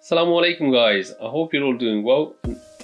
Assalamu alaikum guys, I hope you're all doing well.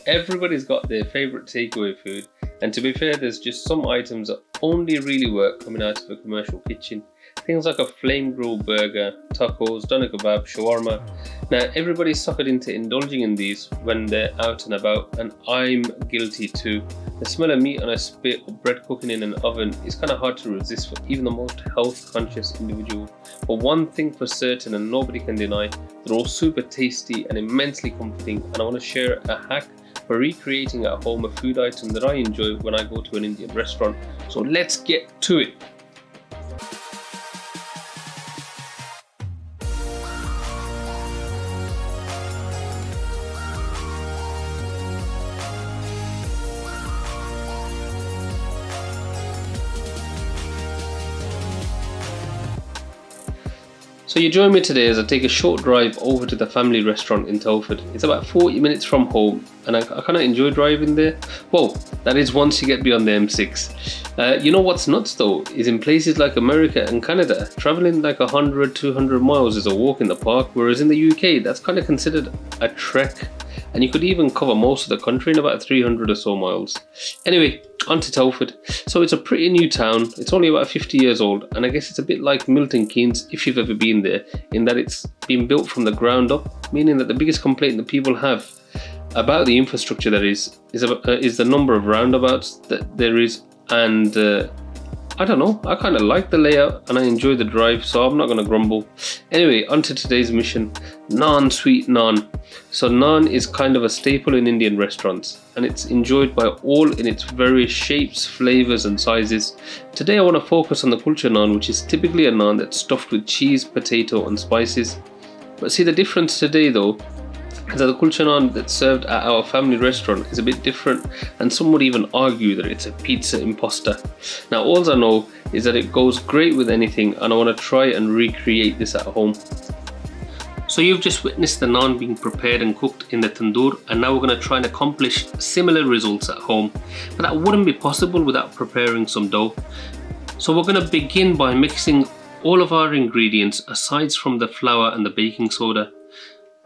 Everybody's got their favourite takeaway food, and to be fair, there's just some items that only really work coming out of a commercial kitchen. Things like a flame grilled burger, tacos, doner kebab, shawarma. Now everybody's suckered into indulging in these when they're out and about, and I'm guilty too. The smell of meat on a spit or bread cooking in an oven is kind of hard to resist for even the most health conscious individual. But one thing for certain, and nobody can deny, they're all super tasty and immensely comforting, and I want to share a hack for recreating at home a food item that I enjoy when I go to an Indian restaurant. So let's get to it. So you join me today as I take a short drive over to the family restaurant in Telford. It's about 40 minutes from home, and I kind of enjoy driving there. Well, that is once you get beyond the M6. You know what's nuts though, is in places like America and Canada, travelling like 100-200 miles is a walk in the park, whereas in the UK that's kind of considered a trek. And you could even cover most of the country in about 300 or so miles. Anyway, on to Telford. So it's a pretty new town. It's only about 50 years old, and I guess it's a bit like Milton Keynes if you've ever been there, in that it's been built from the ground up, meaning that the biggest complaint that people have about the infrastructure that is the number of roundabouts that there is. And I don't know, I kind of like the layout and I enjoy the drive, so I'm not going to grumble. Anyway, on to today's mission. Naan, sweet naan. So naan is kind of a staple in Indian restaurants, and it's enjoyed by all in its various shapes, flavours and sizes. Today I want to focus on the kulcha naan, which is typically a naan that's stuffed with cheese, potato and spices. But see, the difference today though is that the kulcha naan that's served at our family restaurant is a bit different, and some would even argue that it's a pizza imposter. Now all I know is that it goes great with anything, and I want to try and recreate this at home. So you've just witnessed the naan being prepared and cooked in the tandoor, and now we're going to try and accomplish similar results at home. But that wouldn't be possible without preparing some dough. So we're going to begin by mixing all of our ingredients aside from the flour and the baking soda.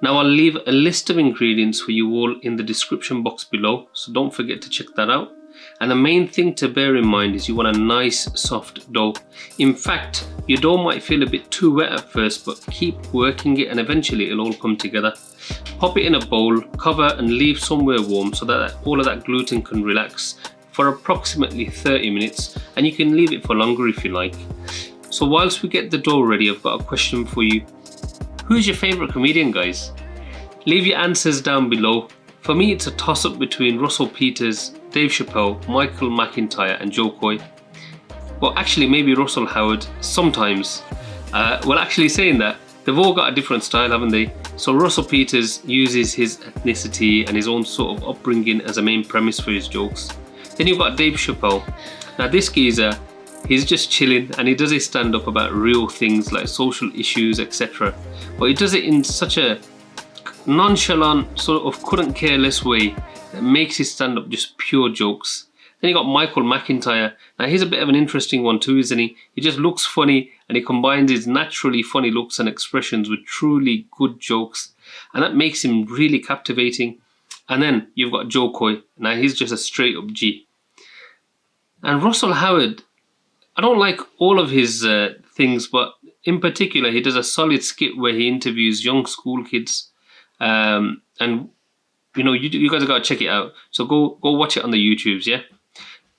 Now I'll leave a list of ingredients for you all in the description box below, so don't forget to check that out. And the main thing to bear in mind is you want a nice soft dough. In fact, your dough might feel a bit too wet at first, but keep working it and eventually it'll all come together. Pop it in a bowl, cover and leave somewhere warm so that all of that gluten can relax for approximately 30 minutes, and you can leave it for longer if you like. So whilst we get the dough ready, I've got a question for you. Who's your favourite comedian, guys? Leave your answers down below. For me, it's a toss-up between Russell Peters, Dave Chappelle, Michael McIntyre and Joe Coy. Well, actually maybe Russell Howard, sometimes. Well, actually saying that, they've all got a different style, haven't they? So Russell Peters uses his ethnicity and his own sort of upbringing as a main premise for his jokes. Then you've got Dave Chappelle. Now this geezer, he's just chilling and he does his stand-up about real things like social issues, etc. But he does it in such a nonchalant, sort of couldn't care less way that makes his stand-up just pure jokes. Then you got Michael McIntyre. Now he's a bit of an interesting one too, isn't he? He just looks funny and he combines his naturally funny looks and expressions with truly good jokes, and that makes him really captivating. And then you've got Joe Coy. Now he's just a straight up G. And Russell Howard, I don't like all of his things, but in particular he does a solid skit where he interviews young school kids. And you know, you guys have got to check it out, so go watch it on the YouTubes, yeah?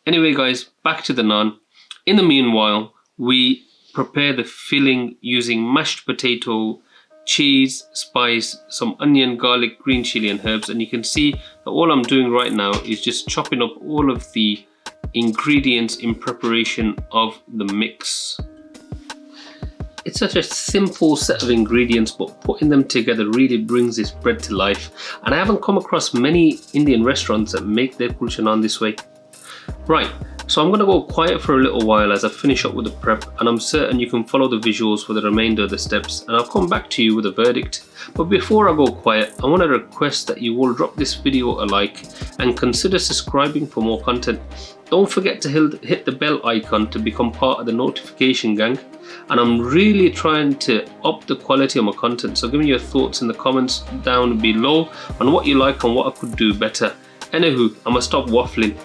Anyway guys, back to the naan. In the meanwhile, we prepare the filling using mashed potato, cheese, spice, some onion, garlic, green chilli and herbs. And you can see that all I'm doing right now is just chopping up all of the ingredients in preparation of the mix. It's such a simple set of ingredients, but putting them together really brings this bread to life. And I haven't come across many Indian restaurants that make their kulcha naan this way. Right, so I'm going to go quiet for a little while as I finish up with the prep, and I'm certain you can follow the visuals for the remainder of the steps, and I'll come back to you with a verdict. But before I go quiet, I want to request that you all drop this video a like and consider subscribing for more content. Don't forget to hit the bell icon to become part of the notification gang. and I'm really trying to up the quality of my content. So give me your thoughts in the comments down below on what you like and what I could do better. Anywho, I'm gonna stop waffling.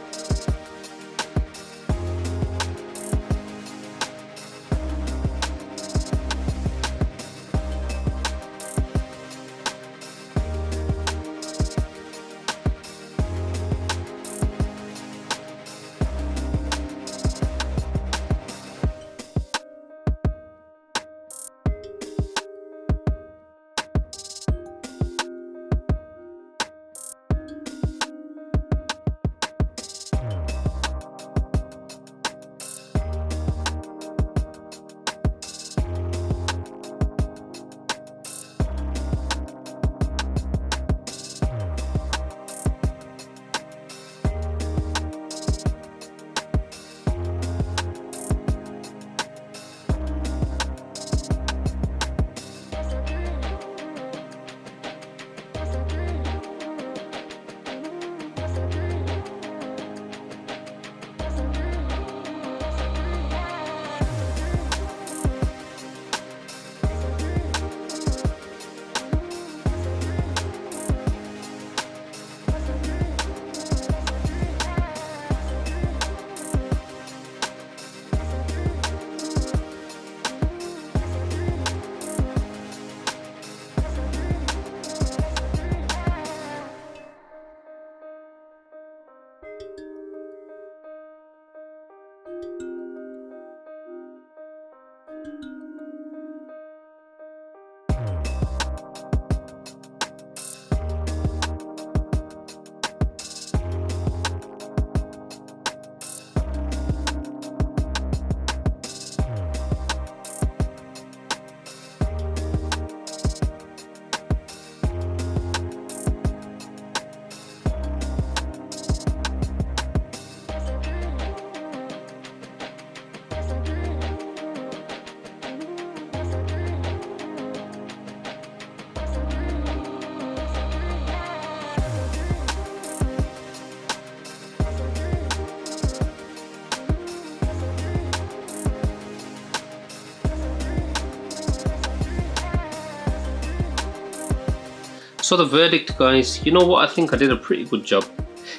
So the verdict, guys, you know what, I think I did a pretty good job.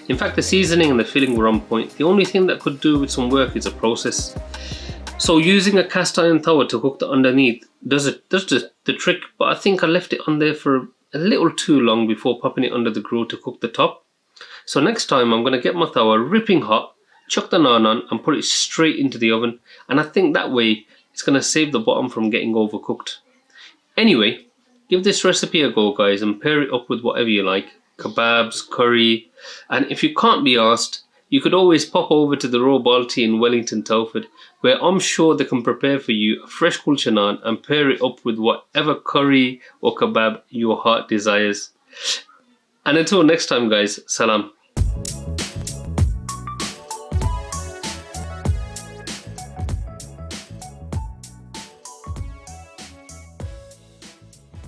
In fact, the seasoning and the filling were on point. The only thing that could do with some work is the process. So using a cast iron tower to cook the underneath does the trick, but I think I left it on there for a little too long before popping it under the grill to cook the top. So next time I'm going to get my tower ripping hot, chuck the naan on and put it straight into the oven, and I think that way it's going to save the bottom from getting overcooked. Anyway, give this recipe a go, guys, and pair it up with whatever you like. Kebabs, curry, and if you can't be asked, you could always pop over to the Royal Balti in Wellington Telford, where I'm sure they can prepare for you a fresh kulcha naan and pair it up with whatever curry or kebab your heart desires. And until next time, guys, Salaam.